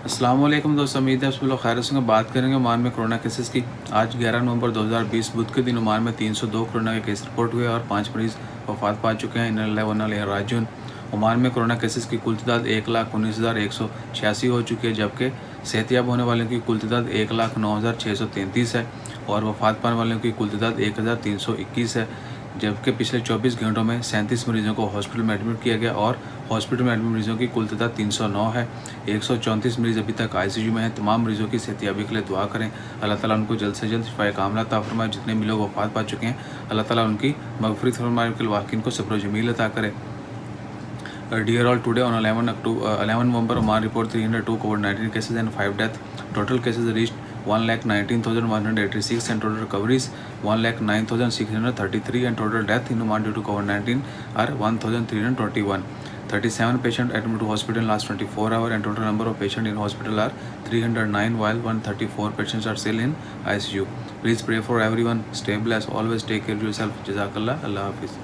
अस्सलाम वालेकुम दोस्तों, उम्मीद है आप सब लोग खैरियत से होंगे। बात करेंगे ओमान में कोरोना केसेस की। आज 11 नवंबर 2020 बुध के दिन ओमान में 302 कोरोना के केस रिपोर्ट हुए और 5 मरीज वफात पा चुके हैं। इन्ना लिल्लाहि व इन्ना इलैहि राजिऊन। ओमान में कोरोना केसेस की कुल तादाद 1,19,186 हो चुकी है, जबकि सेहतियाब होने वालों की कुल तादाद 1,09,633 है और वफात पाने वालों की कुल तादाद 1,321 है। जबकि पिछले 24 घंटों में 37 मरीजों को हॉस्पिटल में एडमिट किया गया और हॉस्पिटल में एडमिट मरीजों की कुल तादाद 309 है। 134 मरीज अभी तक आईसीयू में हैं। तमाम मरीजों की सेहतियाबी के लिए दुआ करें। अल्लाह ताला उनको जल्द से जल्द शिफाए कामिला अता फरमाए। जितने भी लोग वफात पा चुके हैं, अल्लाह ताला उनकी मगफिरत फरमाए, उनके वाकिन को सब्र जमील अता करे। Dear all, today on 11 November, Oman report 302 COVID-19 cases and 5 deaths. Total cases reached 1,19,186 and total recoveries 1,09,633 and total death in Oman due to COVID-19 are 1,321. 37 patients admitted to hospital in last 24 hours and total number of patients in hospital are 309 while 134 patients are still in ICU. Please pray for everyone. Stay blessed. Always take care of yourself. Jazakallah. Allah Hafiz.